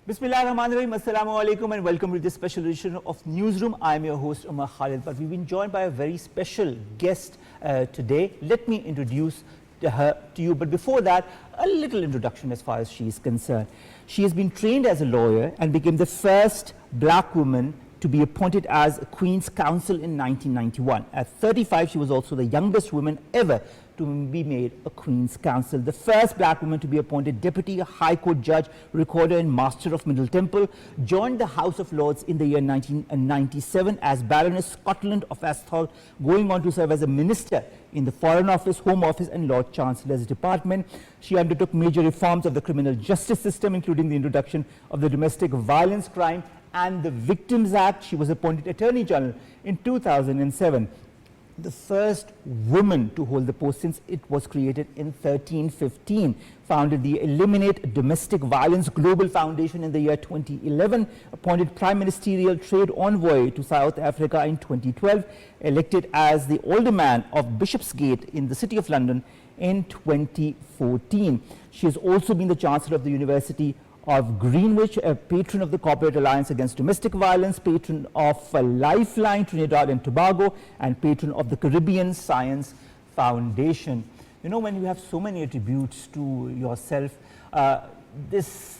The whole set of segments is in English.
Bismillahirrahmanirrahim. Assalamu alaikum and welcome to this special edition of Newsroom. I am your host Umar Khalid, but we've been joined by a very special guest today. Let me introduce her to you, but before that, a little introduction as far as she is concerned. She has been trained as a lawyer and became the first black woman to be appointed as Queen's Counsel in 1991. At 35, she was also the youngest woman ever to be made a Queen's Counsel, the first black woman to be appointed Deputy High Court Judge, Recorder and Master of Middle Temple, joined the House of Lords in the year 1997 as Baroness Scotland of Asthall, going on to serve as a Minister in the Foreign Office, Home Office and Lord Chancellor's Department. She undertook major reforms of the criminal justice system, including the introduction of the Domestic Violence Crime and the Victims Act. She was appointed Attorney General in 2007. The first woman to hold the post since it was created in 1315, founded the Eliminate Domestic Violence Global Foundation in the year 2011, appointed Prime Ministerial Trade Envoy to South Africa in 2012, elected as the Alderman of Bishopsgate in the City of London in 2014. She has also been the Chancellor of the University of Greenwich, a patron of the Corporate Alliance Against Domestic Violence, patron of Lifeline Trinidad and Tobago, and patron of the Caribbean Science Foundation. You know, when you have so many attributes to yourself, this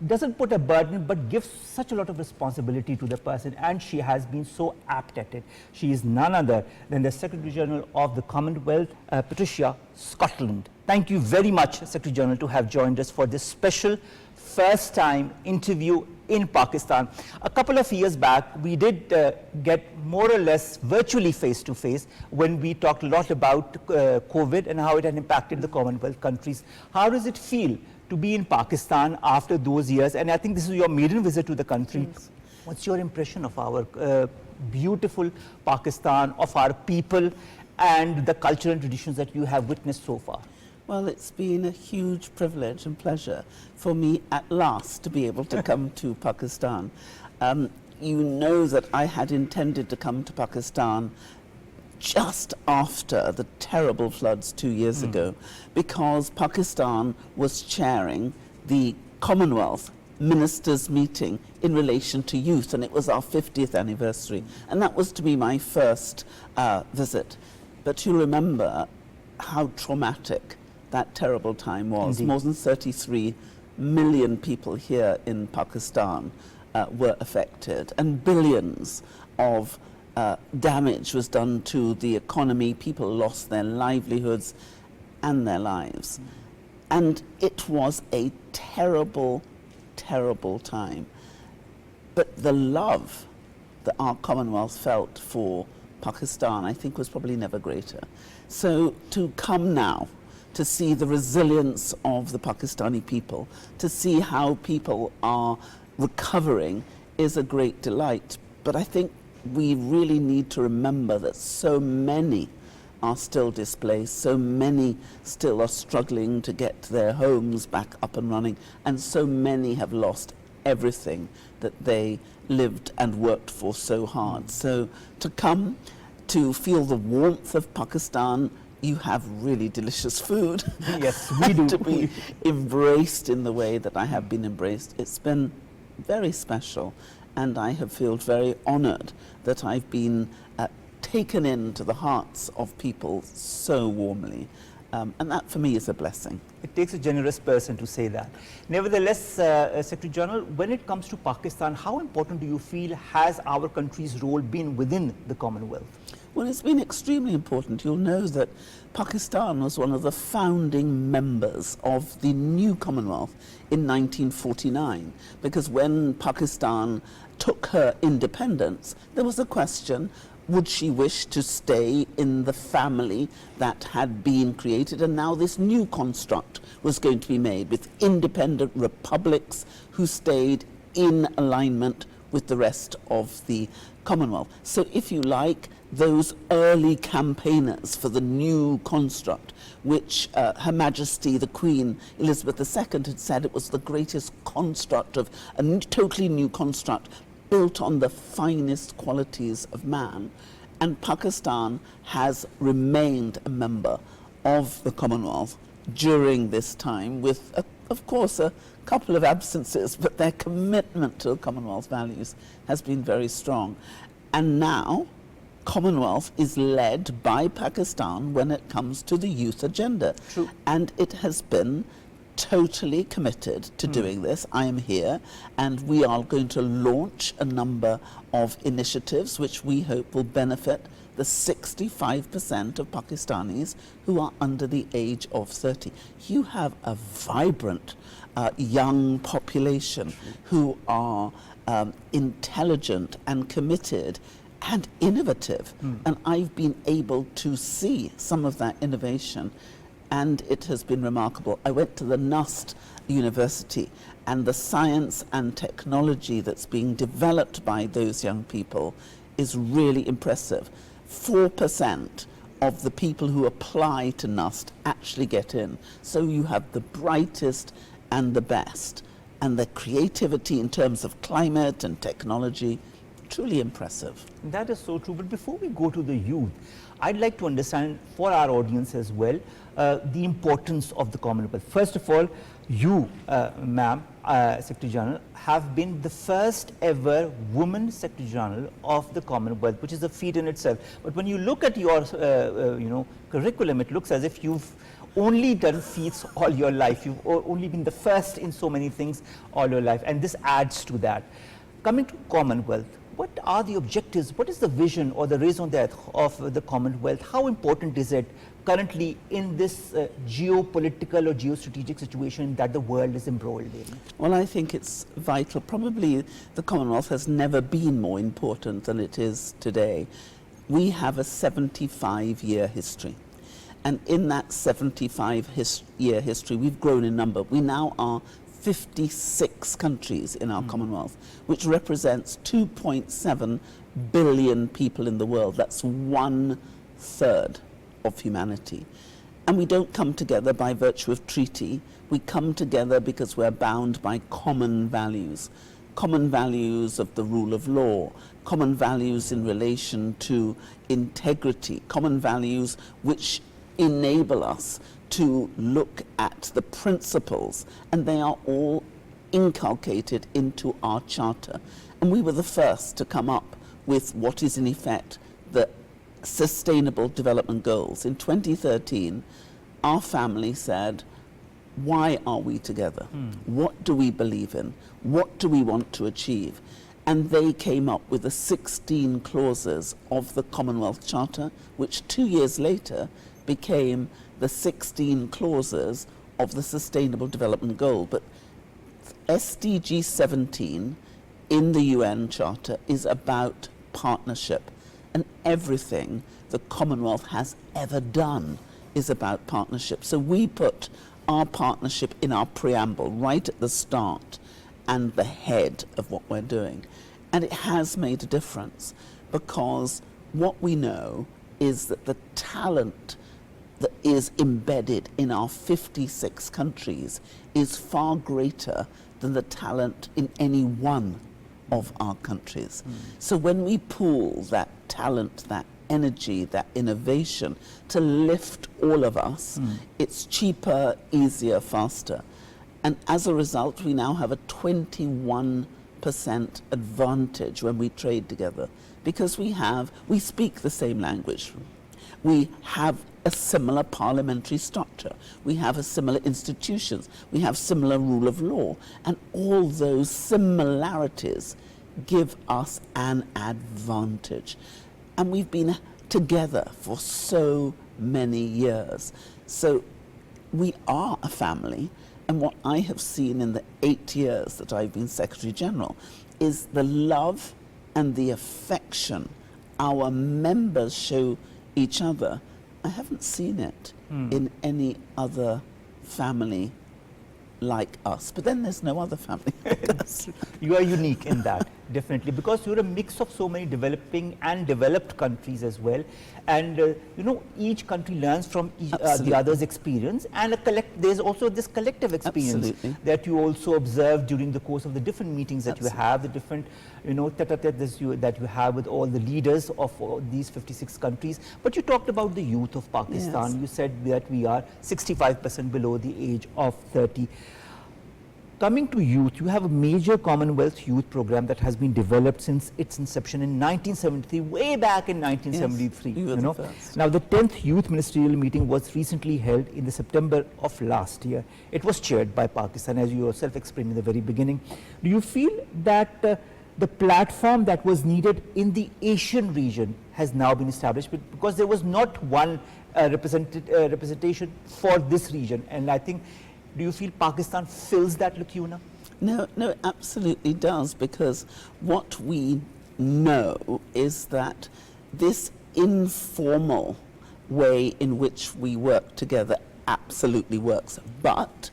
doesn't put a burden but gives such a lot of responsibility to the person, and she has been so apt at it. She is none other than the Secretary General of the Commonwealth, Patricia Scotland. Thank you very much, Secretary General, to have joined us for this special first time interview in Pakistan. A couple of years back, we did get more or less virtually face to face when we talked a lot about COVID and how it had impacted the Commonwealth countries. How does it feel to be in Pakistan after those years? And I think this is your maiden visit to the country. Yes. What's your impression of our beautiful Pakistan, of our people and the culture and traditions that you have witnessed so far? Well, it's been a huge privilege and pleasure for me at last to be able to come to Pakistan. You know that I had intended to come to Pakistan just after the terrible floods 2 years ago, because Pakistan was chairing the Commonwealth Ministers' meeting in relation to youth, and it was our 50th anniversary, and that was to be my first visit. But you remember how traumatic that terrible time was. Indeed. More than 33 million people here in Pakistan were affected, and billions of damage was done to the economy. People lost their livelihoods and their lives. And it was a terrible, terrible time. But the love that our Commonwealth felt for Pakistan, I think, was probably never greater. So to come now, to see the resilience of the Pakistani people, to see how people are recovering, is a great delight. But I think we really need to remember that so many are still displaced, so many still are struggling to get their homes back up and running, and so many have lost everything that they lived and worked for so hard. So to come, to feel the warmth of Pakistan, you have really delicious food. Yes, we do. To be embraced in the way that I have been embraced, it's been very special, and I have felt very honored that I've been taken into the hearts of people so warmly, and that for me is a blessing. It takes a generous person to say that. Nevertheless, Secretary General, when it comes to Pakistan, how important do you feel has our country's role been within the Commonwealth? Well, it's been extremely important. You'll know that Pakistan was one of the founding members of the new Commonwealth in 1949, because when Pakistan took her independence, there was a question: would she wish to stay in the family that had been created? And now this new construct was going to be made with independent republics who stayed in alignment with the rest of the Commonwealth. So if you like, those early campaigners for the new construct, which Her Majesty the Queen Elizabeth II had said it was the greatest construct of a totally new construct built on the finest qualities of man. And Pakistan has remained a member of the Commonwealth during this time with a of course, a couple of absences, but their commitment to the Commonwealth values has been very strong. And now, Commonwealth is led by Pakistan when it comes to the youth agenda. True. And it has been totally committed to doing this. I am here, and we are going to launch a number of initiatives which we hope will benefit the 65% of Pakistanis who are under the age of 30. You have a vibrant young population who are intelligent and committed and innovative. And I've been able to see some of that innovation, and it has been remarkable. I went to the NUST University, and the science and technology that's being developed by those young people is really impressive. 4% of the people who apply to NUST actually get in. So you have the brightest and the best. And the creativity in terms of climate and technology, truly impressive. That is so true. But before we go to the youth, I'd like to understand for our audience as well the importance of the Commonwealth. First of all, you, ma'am, Secretary General, have been the first ever woman Secretary General of the Commonwealth, which is a feat in itself. But when you look at your, curriculum, it looks as if you've only done feats all your life. You've only been the first in so many things all your life, and this adds to that. Coming to Commonwealth, what are the objectives? What is the vision or the raison d'etre of the Commonwealth? How important is it currently in this geopolitical or geostrategic situation that the world is embroiled in? Well, I think it's vital. Probably the Commonwealth has never been more important than it is today. We have a 75-year history. And in that 75-year history, we've grown in number. We now are 56 countries in our Commonwealth, which represents 2.7 billion people in the world. That's 1/3 of humanity. And we don't come together by virtue of treaty. We come together because we're bound by common values of the rule of law, common values in relation to integrity, common values which enable us to look at the principles, and they are all inculcated into our charter. And we were the first to come up with what is in effect the Sustainable Development Goals. In 2013, our family said, why are we together? What do we believe in? What do we want to achieve? And they came up with the 16 clauses of the Commonwealth Charter, which 2 years later became the 16 clauses of the Sustainable Development Goal. But SDG 17 in the UN Charter is about partnership, and everything the Commonwealth has ever done is about partnership. So we put our partnership in our preamble right at the start and the head of what we're doing. And it has made a difference, because what we know is that the talent that is embedded in our 56 countries is far greater than the talent in any one of our countries. So when we pool that talent, that energy, that innovation to lift all of us, it's cheaper, easier, faster. And as a result, we now have a 21% advantage when we trade together, because we speak the same language. We have a similar parliamentary structure. We have a similar institutions. We have similar rule of law. And all those similarities give us an advantage. And we've been together for so many years. So we are a family. And what I have seen in the 8 years that I've been Secretary General is the love and the affection our members show each other. I haven't seen it in any other family like us. But then there's no other family like us. You are unique in that, definitely, because you're a mix of so many developing and developed countries as well. And each country learns from the other's experience, and there's also this collective experience that you also observe during the course of the different meetings that you have, the different tete-a-tetes that you have with all the leaders of these 56 countries. But you talked about the youth of Pakistan. You said that we are 65% below the age of 30. coming to youth, you have a major Commonwealth youth program that has been developed since its inception in 1973, way back in 1973. Yes, you were the first. Now, the 10th Youth Ministerial meeting was recently held in the September of last year. It was chaired by Pakistan, as you yourself explained in the very beginning. Do you feel that the platform that was needed in the Asian region has now been established? Because there was not one representation for this region, and I think, do you feel Pakistan fills that lacuna? No, it absolutely does, because what we know is that this informal way in which we work together absolutely works, but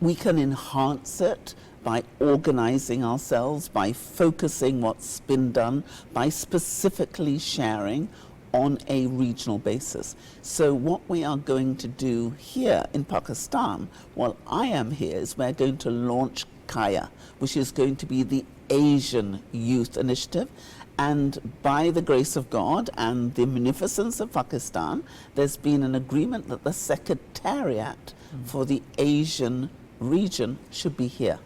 we can enhance it by organizing ourselves, by focusing what's been done, by specifically sharing on a regional basis. So what we are going to do here in Pakistan, while I am here, is we're going to launch Kaya, which is going to be the Asian Youth Initiative. And by the grace of God and the munificence of Pakistan, there's been an agreement that the Secretariat for the Asian region should be here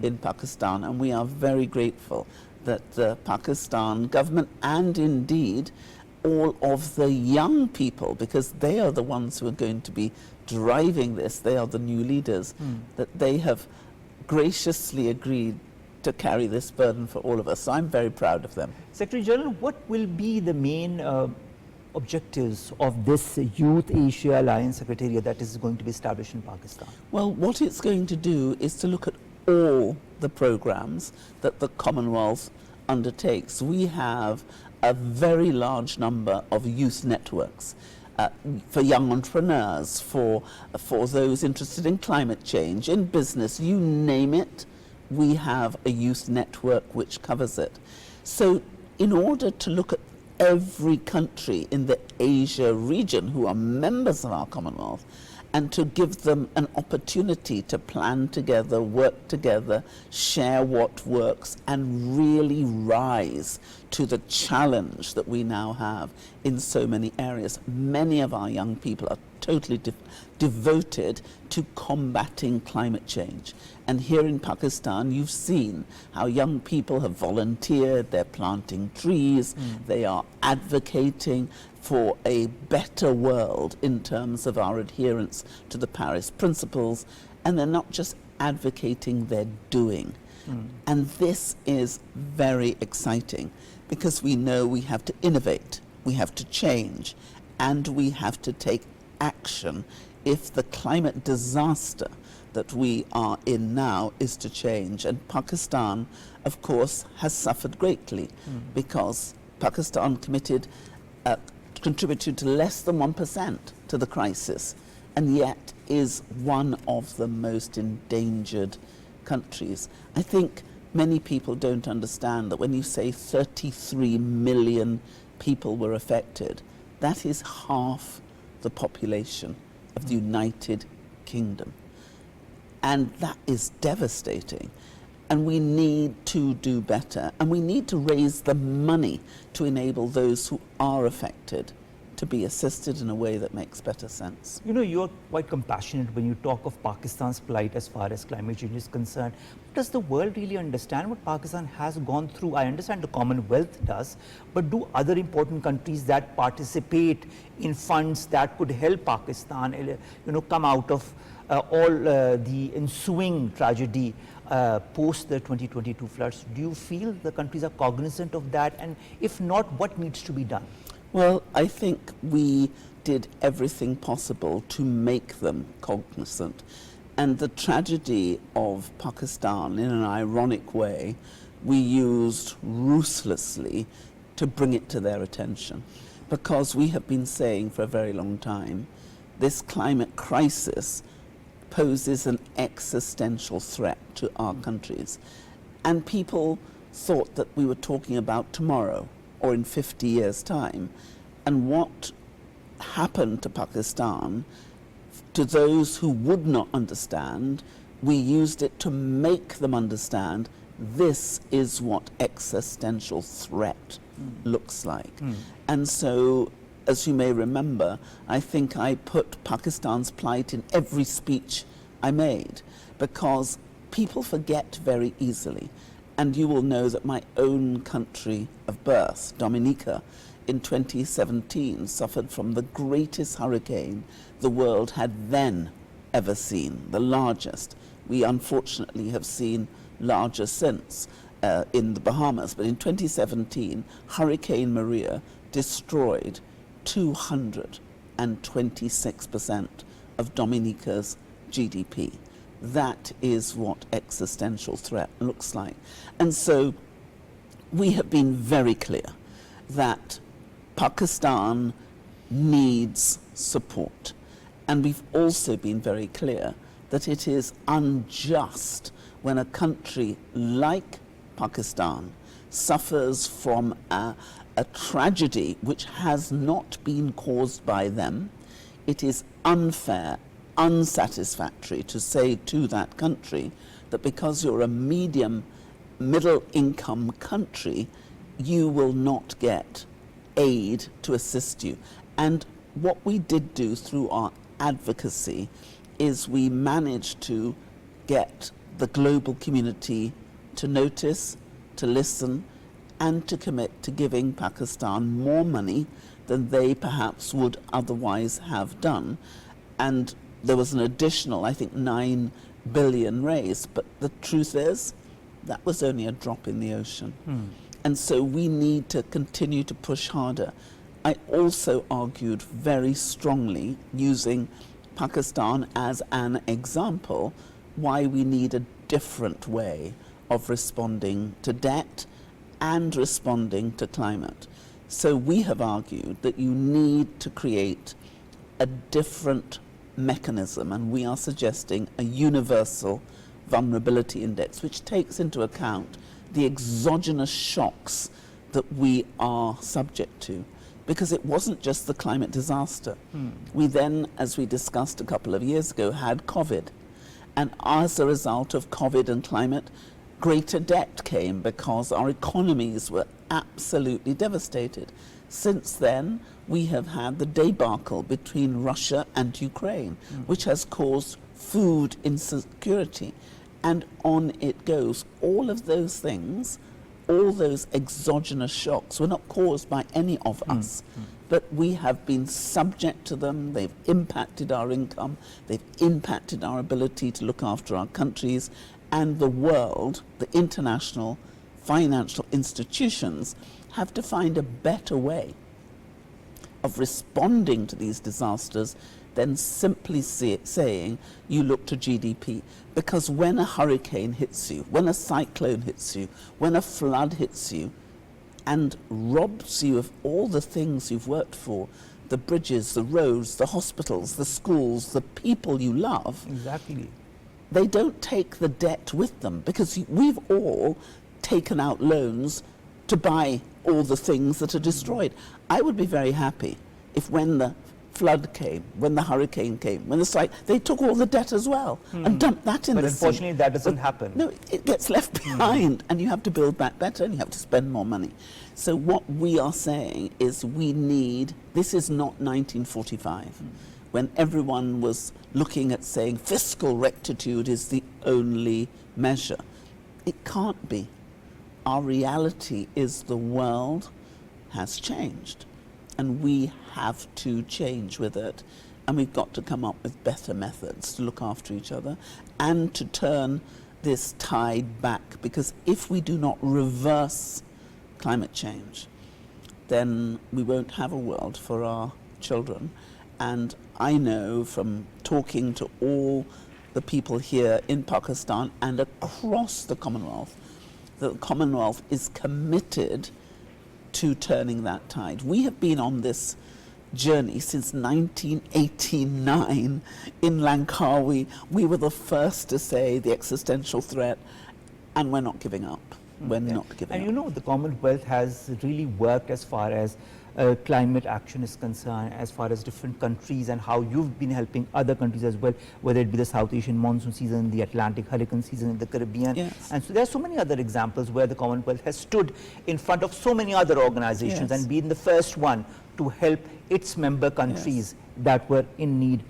in Pakistan. And we are very grateful that the Pakistan government, and indeed all of the young people, because they are the ones who are going to be driving this, they are the new leaders, that they have graciously agreed to carry this burden for all of us. So I'm very proud of them. Secretary General, what will be the main objectives of this Youth Asia Alliance Secretariat that is going to be established in Pakistan? Well, what it's going to do is to look at all the programs that the Commonwealth undertakes. We have a very large number of youth networks for young entrepreneurs, for those interested in climate change, in business, you name it, we have a youth network which covers it. So in order to look at every country in the Asia region who are members of our Commonwealth, and to give them an opportunity to plan together, work together, share what works, and really rise to the challenge that we now have in so many areas. Many of our young people are totally devoted to combating climate change. And here in Pakistan, you've seen how young people have volunteered, they're planting trees, they are advocating for a better world in terms of our adherence to the Paris principles, and they're not just advocating, they're doing. And this is very exciting, because we know we have to innovate, we have to change, and we have to take action if the climate disaster that we are in now is to change. And Pakistan, of course, has suffered greatly, because Pakistan contributed to less than 1% to the crisis, and yet is one of the most endangered countries. I think many people don't understand that when you say 33 million people were affected, that is half the population of the United Kingdom. And that is devastating. And we need to do better. And we need to raise the money to enable those who are affected to be assisted in a way that makes better sense. You know, you're quite compassionate when you talk of Pakistan's plight as far as climate change is concerned. Does the world really understand what Pakistan has gone through? I understand the Commonwealth does, but do other important countries that participate in funds that could help Pakistan, come out of all the ensuing tragedy post the 2022 floods? Do you feel the countries are cognizant of that? And if not, what needs to be done? Well, I think we did everything possible to make them cognizant. And the tragedy of Pakistan, in an ironic way, we used ruthlessly to bring it to their attention. Because we have been saying for a very long time, this climate crisis poses an existential threat to our countries. And people thought that we were talking about tomorrow or in 50 years' time. And what happened to Pakistan, to those who would not understand, we used it to make them understand this is what existential threat looks like. And so, as you may remember, I think I put Pakistan's plight in every speech I made, because people forget very easily. And you will know that my own country of birth, Dominica, in 2017 suffered from the greatest hurricane the world had then ever seen, the largest. We unfortunately have seen larger since in the Bahamas, but in 2017, Hurricane Maria destroyed 226% of Dominica's GDP. That is what existential threat looks like. And so we have been very clear that Pakistan needs support. And we've also been very clear that it is unjust when a country like Pakistan suffers from a tragedy which has not been caused by them. It is unfair, unsatisfactory to say to that country that because you're a middle income country, you will not get aid to assist you. And what we did do through our advocacy is we managed to get the global community to notice, to listen, and to commit to giving Pakistan more money than they perhaps would otherwise have done. And there was an additional, I think, 9 billion raised. But the truth is, that was only a drop in the ocean. And so we need to continue to push harder. I also argued very strongly, using Pakistan as an example, why we need a different way of responding to debt and responding to climate. So we have argued that you need to create a different mechanism, and we are suggesting a universal vulnerability index which takes into account the exogenous shocks that we are subject to. Because it wasn't just the climate disaster. We then, as we discussed a couple of years ago, had COVID. And as a result of COVID and climate, greater debt came because our economies were absolutely devastated. Since then, we have had the debacle between Russia and Ukraine, which has caused food insecurity. And on it goes. All of those things, all those exogenous shocks were not caused by any of us, but we have been subject to them. They've impacted our income, they've impacted our ability to look after our countries, and the world, the international financial institutions, have to find a better way of responding to these disasters than simply saying you look to GDP. Because when a hurricane hits you, when a cyclone hits you, when a flood hits you and robs you of all the things you've worked for, the bridges, the roads, the hospitals, the schools, the people you love, Exactly. they don't take the debt with them, because we've all taken out loans to buy all the things that are destroyed. I would be very happy if when the flood came, when the hurricane came, when they took all the debt as well and dumped that in But the sea. unfortunately, that doesn't happen. No, it gets left behind, and you have to build back better, and you have to spend more money. So what we are saying is we need, this is not 1945, when everyone was looking at saying fiscal rectitude is the only measure. It can't be. Our reality is the world has changed, and we have to change with it, and we've got to come up with better methods to look after each other and to turn this tide back, because if we do not reverse climate change, then we won't have a world for our children. And I know from talking to all the people here in Pakistan and across the Commonwealth that the Commonwealth is committed to turning that tide. We have been on this journey since 1989 in Langkawi. We were the first to say the existential threat, and we're not giving up. We're not giving And up. you know, the Commonwealth has really worked as far as climate action is concerned, as far as different countries and how you've been helping other countries as well, whether it be the South Asian monsoon season, the Atlantic hurricane season in the Caribbean. Yes. And so there are so many other examples where the Commonwealth has stood in front of so many other organizations Yes. and been the first one to help its member countries that were in need.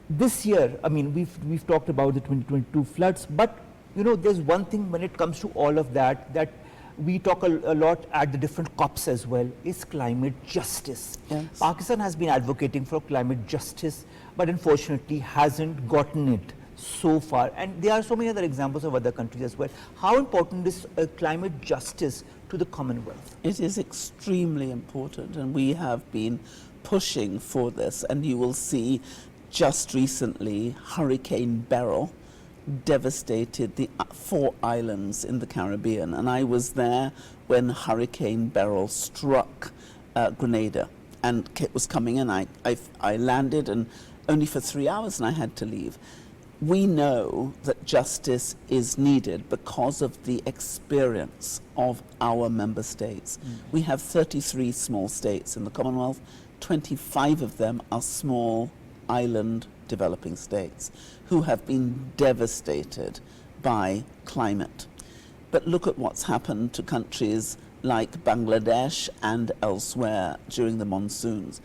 this year, I mean, we've talked about the 2022 floods, but you know, there's one thing when it comes to all of that that we talk a lot at the different COPs as well, is climate justice. Yes. Pakistan has been advocating for climate justice, but unfortunately hasn't gotten it so far. And there are so many other examples of other countries as well. How important is climate justice to the Commonwealth? It is extremely important, and we have been pushing for this. And you will see just recently Hurricane Beryl devastated the 4 islands in the Caribbean, and I was there when Hurricane Beryl struck Grenada, and it was coming in. I landed, and only for 3 hours, and I had to leave. We know that justice is needed because of the experience of our member states. We have 33 small states in the Commonwealth. 25 of them are small island developing states who have been devastated by climate. But look at what's happened to countries like Bangladesh and elsewhere during the monsoons.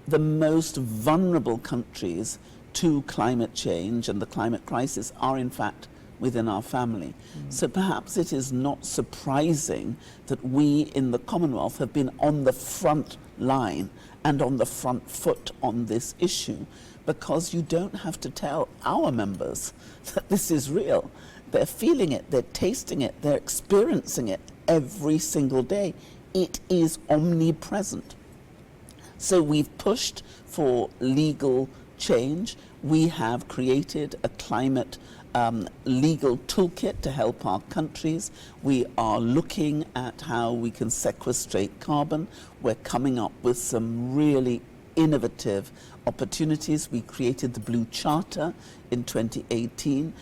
The most vulnerable countries to climate change and the climate crisis are in fact within our family. So perhaps it is not surprising that we in the Commonwealth have been on the front line and on the front foot on this issue, because you don't have to tell our members that this is real. They're feeling it, they're tasting it, they're experiencing it every single day. It is omnipresent. So we've pushed for legal change. We have created a climate legal toolkit to help our countries. We are looking at how we can sequestrate carbon. We're coming up with some really innovative opportunities. We created the Blue Charter in 2018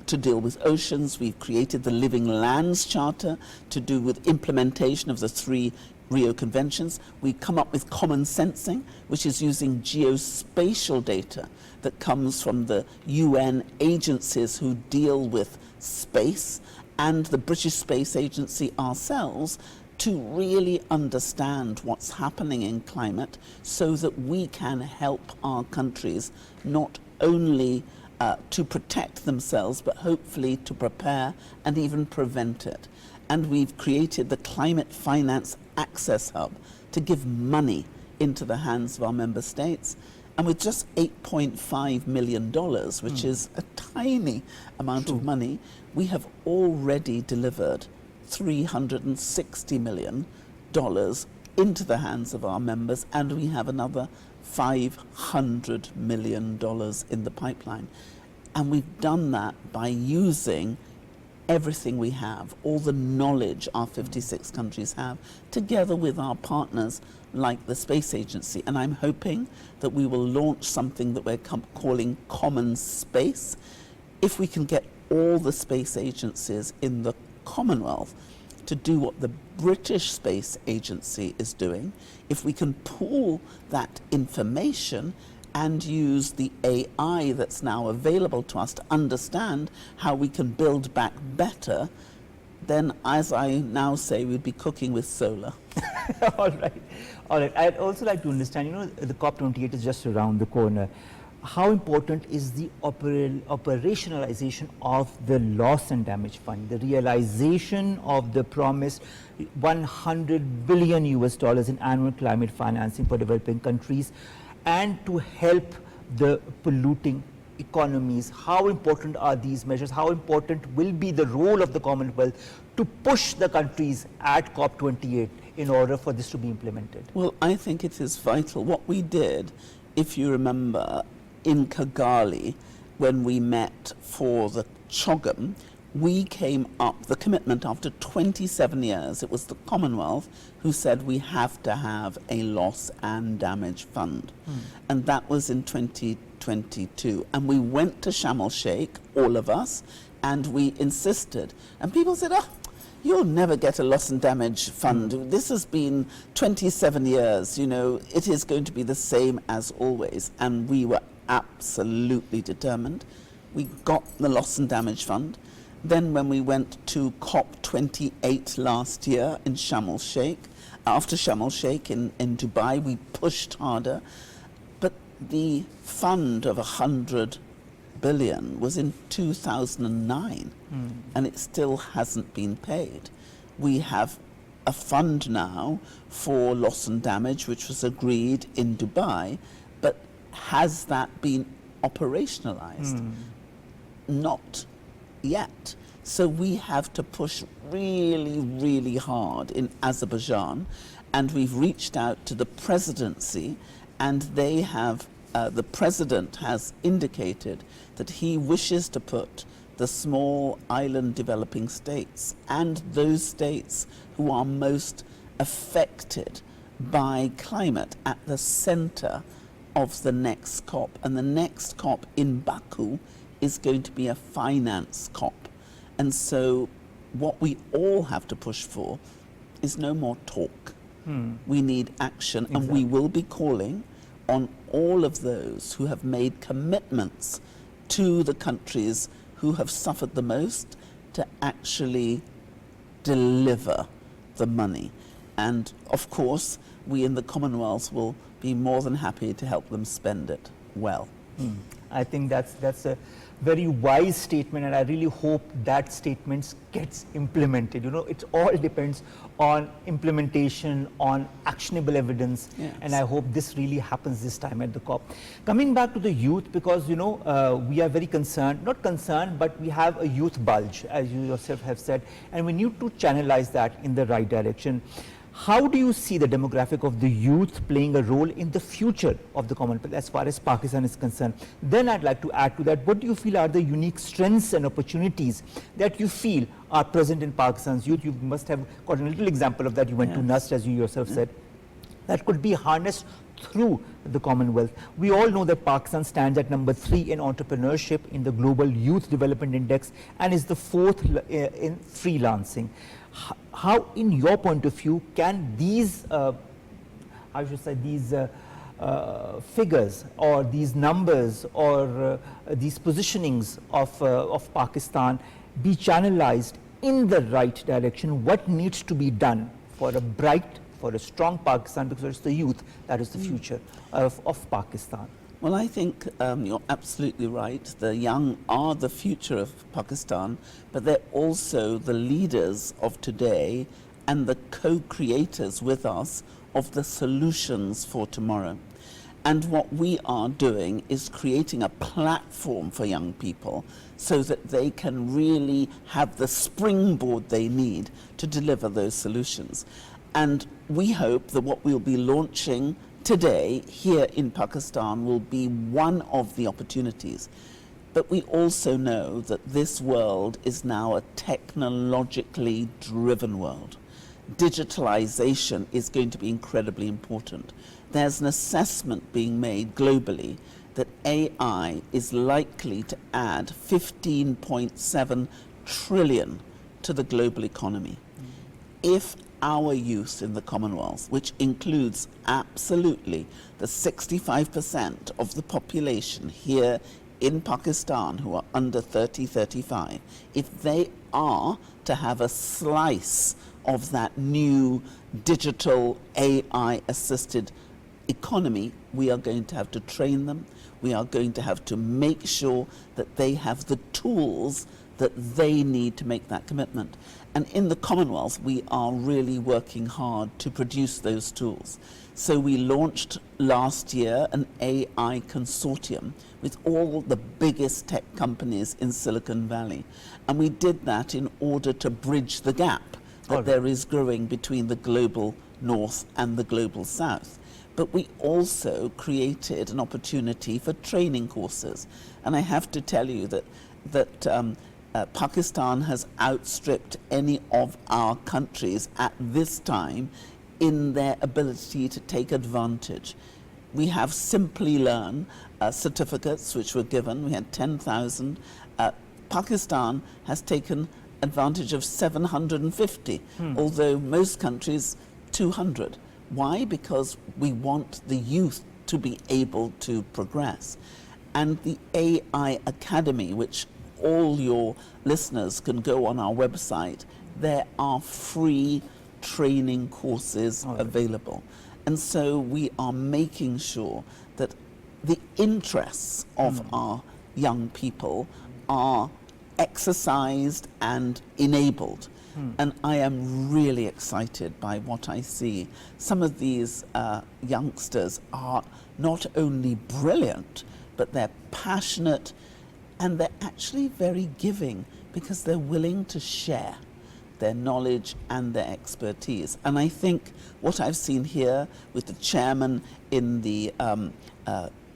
to deal with oceans. We've created the Living Lands Charter to do with implementation of the 3 Rio Conventions. We come up with common sensing, which is using geospatial data that comes from the UN agencies who deal with space and the British Space Agency ourselves, to really understand what's happening in climate so that we can help our countries not only to protect themselves, but hopefully to prepare and even prevent it. And we've created the Climate Finance Access Hub to give money into the hands of our member states. And with just $8.5 million, which is a tiny amount of money, we have already delivered $360 million into the hands of our members, and we have another $500 million in the pipeline. And we've done that by using everything we have, all the knowledge our 56 countries have, together with our partners like the Space Agency. And I'm hoping that we will launch something that we're calling Common Space. If we can get all the space agencies in the Commonwealth to do what the British Space Agency is doing, if we can pool that information and use the AI that's now available to us to understand how we can build back better, then, as I now say, we'd be cooking with solar. All right. All right. I'd also like to understand, you know, the COP28 is just around the corner. How important is the operationalization of the loss and damage fund, the realization of the promised $100 billion in annual climate financing for developing countries, and to help the polluting economies? How important are these measures? How important will be the role of the Commonwealth to push the countries at COP28 in order for this to be implemented? Well, I think it is vital. What we did, if you remember, in Kigali, when we met for the CHOGM, we came up, the commitment after 27 years, it was the Commonwealth who said we have to have a loss and damage fund. And that was in 2022. And we went to Sharm el-Sheikh, all of us, and we insisted. And people said, oh, you'll never get a loss and damage fund. This has been 27 years, you know, it is going to be the same as always. And we were absolutely determined. We got the loss and damage fund. Then when we went to COP28 last year in Sharm el-Sheikh, after Sharm el-Sheikh in Dubai, we pushed harder. But the fund of 100 billion was in 2009, and it still hasn't been paid. We have a fund now for loss and damage, which was agreed in Dubai, but has that been operationalized? Not yet. So we have to push really, really hard in Azerbaijan, and we've reached out to the presidency, and they have, the president has indicated that he wishes to put the small island developing states and those states who are most affected by climate at the center of the next COP. And the next COP in Baku is going to be a finance COP. And so what we all have to push for is no more talk. We need action, and we will be calling on all of those who have made commitments to the countries who have suffered the most to actually deliver the money. And of course, we in the Commonwealth will be more than happy to help them spend it well. I think that's a very wise statement, and I really hope that statement gets implemented. You know, it all depends on implementation, on actionable evidence, Yes. and I hope this really happens this time at the COP. Coming back to the youth, because you know we are very concerned, not concerned, but we have a youth bulge, as you yourself have said, and we need to channelize that in the right direction. How do you see the demographic of the youth playing a role in the future of the Commonwealth as far as Pakistan is concerned? Then I'd like to add to that, what do you feel are the unique strengths and opportunities that you feel are present in Pakistan's youth? You must have got a little example of that. You went to NUST, as you yourself said. That could be harnessed through the Commonwealth. We all know that Pakistan stands at number 3 in entrepreneurship in the Global Youth Development Index and is the 4th in freelancing. How, in your point of view, can these, I should say, these figures or these numbers or these positionings of Pakistan be channelized in the right direction? What needs to be done for a bright, for a strong Pakistan, because it's the youth that is the future of Pakistan? Well, I think you're absolutely right. The young are the future of Pakistan, but they're also the leaders of today and the co-creators with us of the solutions for tomorrow. And what we are doing is creating a platform for young people so that they can really have the springboard they need to deliver those solutions. And we hope that what we'll be launching today here in Pakistan will be one of the opportunities. But we also know that this world is now a technologically driven world. Digitalization is going to be incredibly important. There's an assessment being made globally that AI is likely to add 15.7 trillion to the global economy. If our youth in the Commonwealth, which includes absolutely the 65% of the population here in Pakistan who are under 30, 35, if they are to have a slice of that new digital AI-assisted economy, we are going to have to train them. We are going to have to make sure that they have the tools that they need to make that commitment. And in the Commonwealth, we are really working hard to produce those tools. So we launched last year an AI consortium with all the biggest tech companies in Silicon Valley. And we did that in order to bridge the gap that there is growing between the global north and the global south. But we also created an opportunity for training courses. And I have to tell you that Pakistan has outstripped any of our countries at this time in their ability to take advantage. We have Simply Learn certificates which were given. We had 10,000. Pakistan has taken advantage of 750, although most countries 200. Why? Because we want the youth to be able to progress. And the AI Academy, which all your listeners can go on our website, there are free training courses available. And so we are making sure that the interests of our young people are exercised and enabled. And I am really excited by what I see. Some of these youngsters are not only brilliant, but they're passionate and they're actually very giving because they're willing to share their knowledge and their expertise. And I think what I've seen here with the chairman in the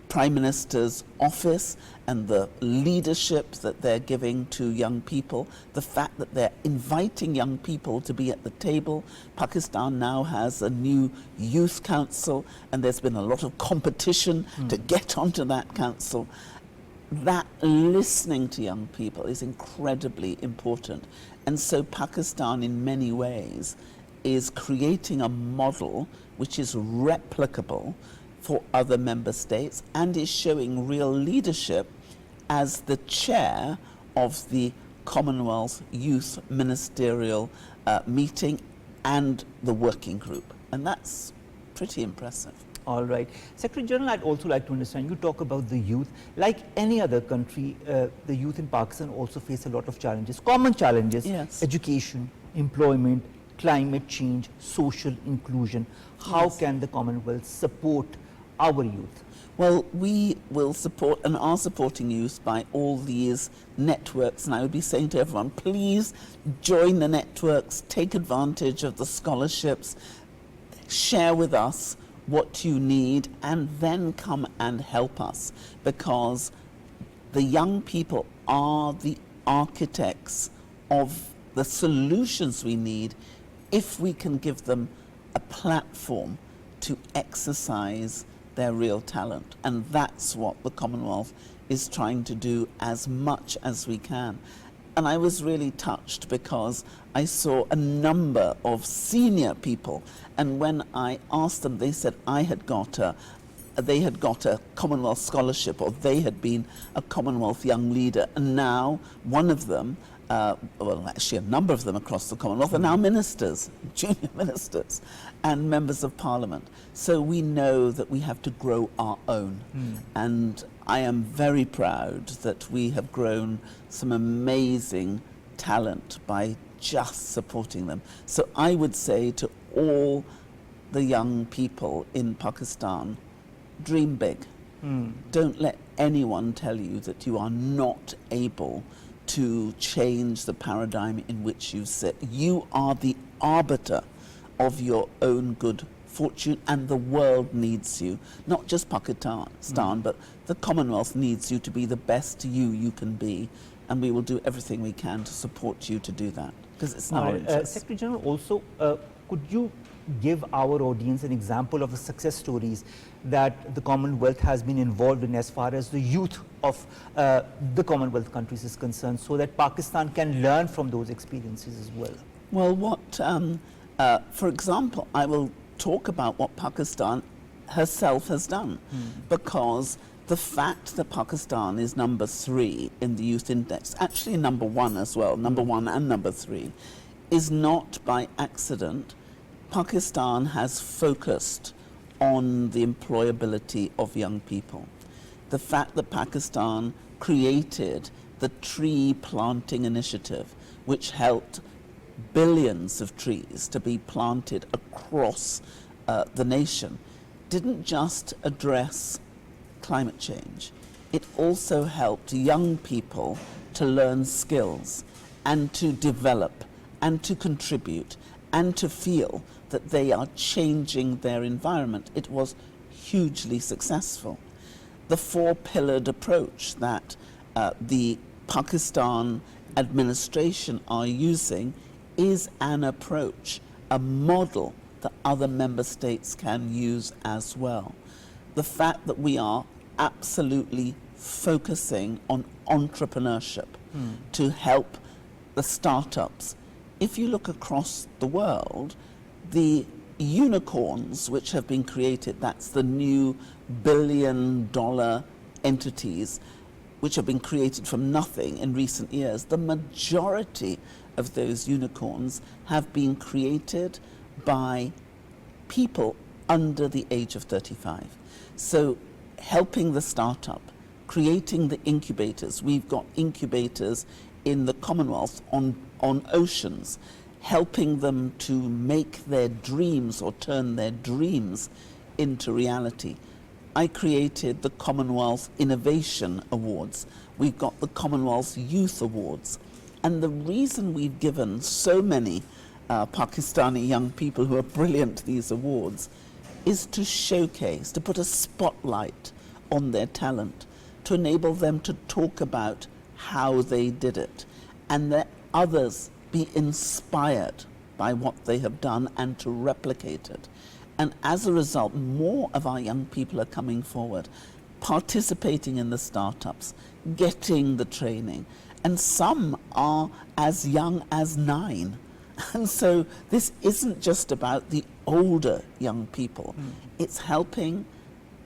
Prime Minister's office and the leadership that they're giving to young people, the fact that they're inviting young people to be at the table. Pakistan now has a new youth council and there's been a lot of competition to get onto that council. That listening to young people is incredibly important. And so Pakistan in many ways is creating a model which is replicable for other member states and is showing real leadership as the chair of the Commonwealth Youth Ministerial meeting and the working group. And that's pretty impressive. All right. Secretary General, I'd also like to understand, you talk about the youth. Like any other country, the youth in Pakistan also face a lot of challenges, common challenges, Yes. education, employment, climate change, social inclusion. How Yes. can the Commonwealth support our youth? Well, we will support and are supporting youth by all these networks. And I would be saying to everyone, please join the networks, take advantage of the scholarships, share with us what you need, and then come and help us, because the young people are the architects of the solutions we need if we can give them a platform to exercise their real talent. And that's what the Commonwealth is trying to do as much as we can. And I was really touched because I saw a number of senior people, and when I asked them, they said they had got a Commonwealth scholarship, or they had been a Commonwealth young leader, and now one of them, well, actually a number of them across the Commonwealth are now ministers, junior ministers, and members of Parliament. So we know that we have to grow our own. And I am very proud that we have grown some amazing talent by just supporting them. So I would say to all the young people in Pakistan, dream big. Don't let anyone tell you that you are not able to change the paradigm in which you sit. You are the arbiter of your own good fortune, and the world needs you. Not just Pakistan, but the Commonwealth needs you to be the best you can be, and we will do everything we can to support you to do that, because it's in our interest. Secretary General, also, could you give our audience an example of the success stories that the Commonwealth has been involved in as far as the youth of the Commonwealth countries is concerned, so that Pakistan can learn from those experiences as well? Well, for example, I will talk about what Pakistan herself has done, because the fact that Pakistan is number 3 in the Youth Index, actually number 1 as well, number 1 and number 3, is not by accident. Pakistan has focused on the employability of young people. The fact that Pakistan created the tree planting initiative, which helped billions of trees to be planted across the nation, didn't just address climate change. It also helped young people to learn skills and to develop and to contribute and to feel that they are changing their environment. It was hugely successful. The 4-pillared approach that the Pakistan administration are using is an approach, a model that other member states can use as well. The fact that we are absolutely focusing on entrepreneurship to help the startups. If you look across the world, the unicorns which have been created, that's the new billion-dollar entities which have been created from nothing in recent years, the majority of those unicorns have been created by people under the age of 35. So helping the startup, creating the incubators. We've got incubators in the Commonwealth on oceans, helping them to make their dreams or turn their dreams into reality. I created the Commonwealth Innovation Awards. We've got the Commonwealth Youth Awards. And the reason we've given so many Pakistani young people who are brilliant these awards is to showcase, to put a spotlight on their talent, to enable them to talk about how they did it, and that others be inspired by what they have done and to replicate it. And as a result, more of our young people are coming forward, participating in the startups, getting the training, and some are as young as 9. And so this isn't just about the older young people. It's helping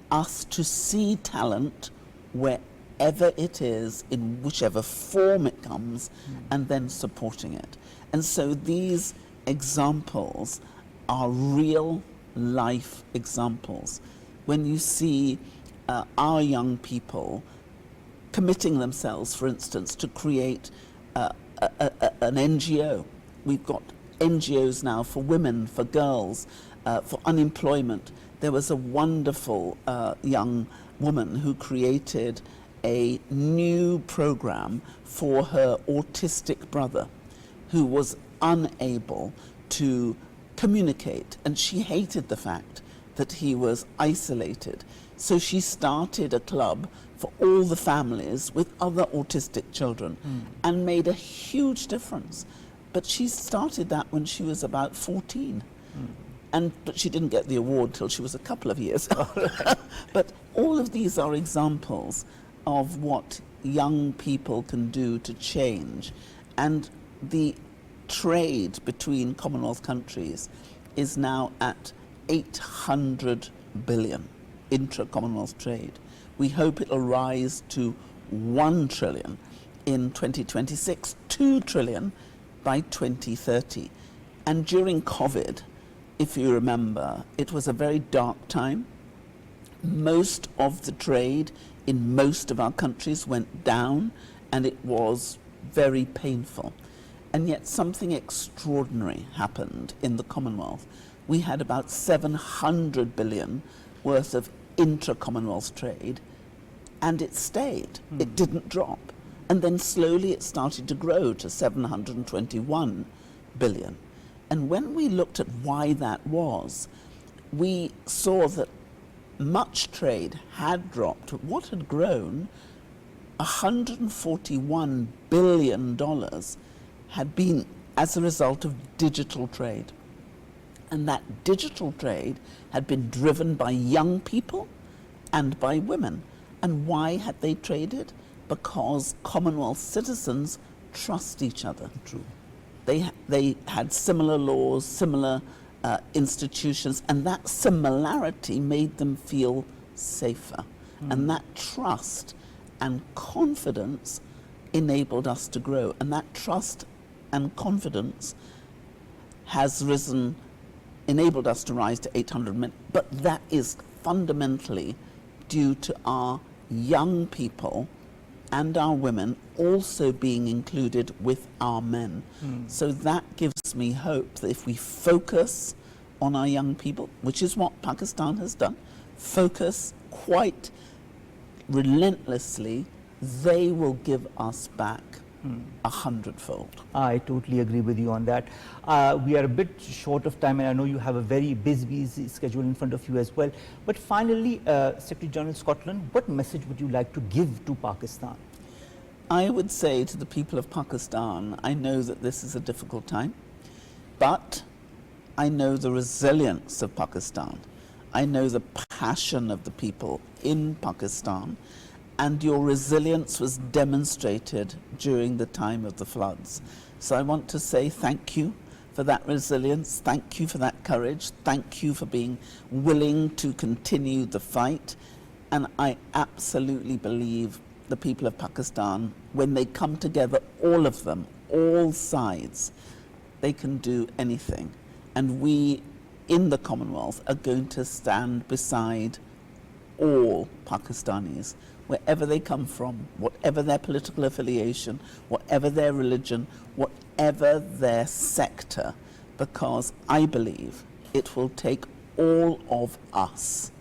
us to see talent wherever it is, in whichever form it comes, and then supporting it. And so these examples are real life examples. When you see our young people committing themselves, for instance, to create an NGO. We've got NGOs now for women, for girls, for unemployment. There was a wonderful young woman who created a new program for her autistic brother who was unable to communicate, and she hated the fact that he was isolated. So she started a club for all the families with other autistic children and made a huge difference. But she started that when she was about 14. But she didn't get the award till she was a couple of years. But all of these are examples of what young people can do to change. And the trade between Commonwealth countries is now at 800 billion intra-Commonwealth trade. We hope it'll rise to 1 trillion in 2026, 2 trillion by 2030. And during COVID, if you remember, it was a very dark time. Most of the trade in most of our countries went down, and it was very painful. And yet something extraordinary happened in the Commonwealth. We had about 700 billion worth of intra-Commonwealth trade, and it stayed. It didn't drop. And then slowly it started to grow to 721 billion. And when we looked at why that was, we saw that much trade had dropped. What had grown, $141 billion, had been as a result of digital trade. And that digital trade had been driven by young people and by women. And why had they traded? Because Commonwealth citizens trust each other. True. They had similar laws, similar institutions, and that similarity made them feel safer. And that trust and confidence enabled us to grow. And that trust and confidence has enabled us to rise to 800 million. But that is fundamentally due to our young people and our women also being included with our men. So that gives me hope that if we focus on our young people, which is what Pakistan has done, focus quite relentlessly, they will give us back 100-fold. I totally agree with you on that. We are a bit short of time, and I know you have a very busy schedule in front of you as well. But finally, Secretary General Scotland, what message would you like to give to Pakistan? I would say to the people of Pakistan, I know that this is a difficult time, but I know the resilience of Pakistan. I know the passion of the people in Pakistan, and your resilience was demonstrated during the time of the floods. So I want to say thank you for that resilience, thank you for that courage, thank you for being willing to continue the fight. And I absolutely believe the people of Pakistan, when they come together, all of them, all sides, they can do anything. And we in the Commonwealth are going to stand beside all Pakistanis, wherever they come from, whatever their political affiliation, whatever their religion, whatever their sector, because I believe it will take all of us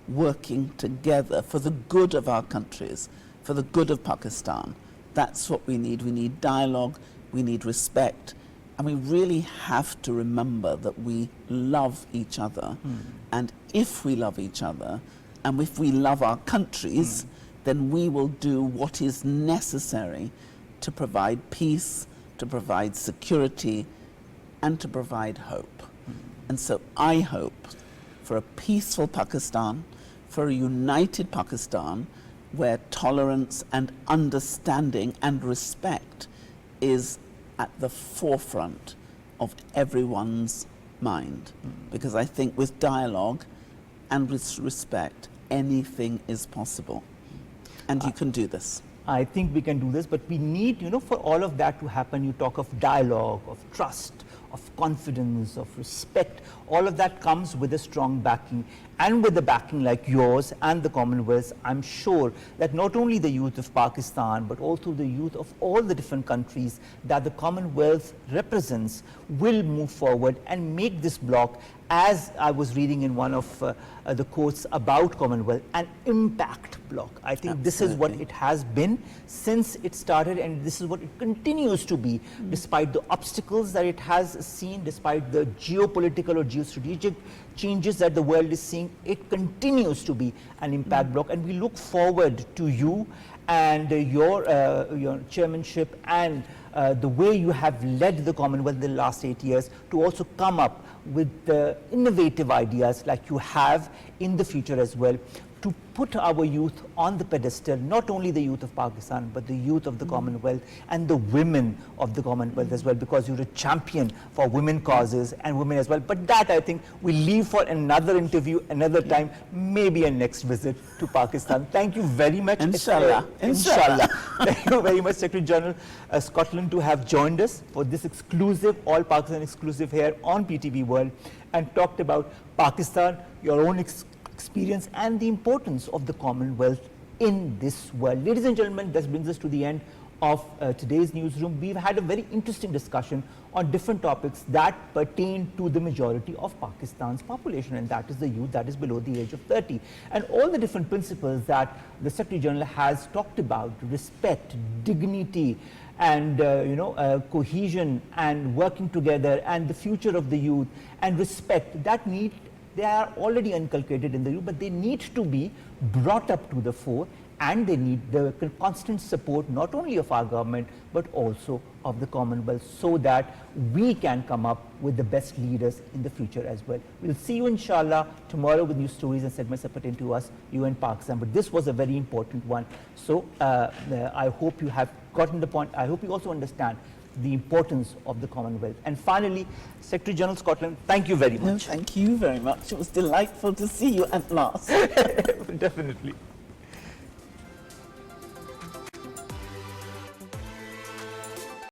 working together for the good of our countries, for the good of Pakistan. That's what we need. We need dialogue, we need respect, and we really have to remember that we love each other. And if we love each other, and if we love our countries, then we will do what is necessary to provide peace, to provide security, and to provide hope. And so I hope for a peaceful Pakistan, for a united Pakistan, where tolerance and understanding and respect is at the forefront of everyone's mind. Because I think with dialogue and with respect, anything is possible. And you can do this. I think we can do this, but we need, for all of that to happen, you talk of dialogue, of trust, of confidence, of respect. All of that comes with a strong backing, and with a backing like yours and the Commonwealth. I'm sure that not only the youth of Pakistan, but also the youth of all the different countries that the Commonwealth represents will move forward and make this bloc, as I was reading in one of the quotes about Commonwealth, an impact bloc. I think this is what it has been since it started, and this is what it continues to be, despite the obstacles that it has seen, despite the geopolitical or geostrategic changes that the world is seeing. It continues to be an impact bloc, and we look forward to you and your chairmanship and the way you have led the Commonwealth in the last 8 years to also come up with innovative ideas like you have in the future as well, to put our youth on the pedestal, not only the youth of Pakistan, but the youth of the Commonwealth and the women of the Commonwealth as well, because you're a champion for women causes and women as well. But that, I think, we'll leave for another interview, another time, maybe a next visit to Pakistan. Thank you very much. Inshallah. Inshallah. Thank you very much, Secretary General Scotland, to have joined us for this exclusive, all Pakistan exclusive here on PTV World, and talked about Pakistan, your own experience and the importance of the Commonwealth in this world. Ladies and gentlemen, this brings us to the end of today's newsroom. We've had a very interesting discussion on different topics that pertain to the majority of Pakistan's population, and that is the youth that is below the age of 30. And all the different principles that the Secretary General has talked about: respect, dignity, and cohesion, and working together, and the future of the youth, and respect, they are already inculcated in the youth, but they need to be brought up to the fore, and they need the constant support not only of our government but also of the Commonwealth, so that we can come up with the best leaders in the future as well. We'll see you inshallah tomorrow with new stories and segments that pertain to us, you and Pakistan. But this was a very important one. So I hope you have gotten the point. I hope you also understand the importance of the Commonwealth. And finally, Secretary General Scotland, thank you very much. No, thank you very much. It was delightful to see you at last. Definitely.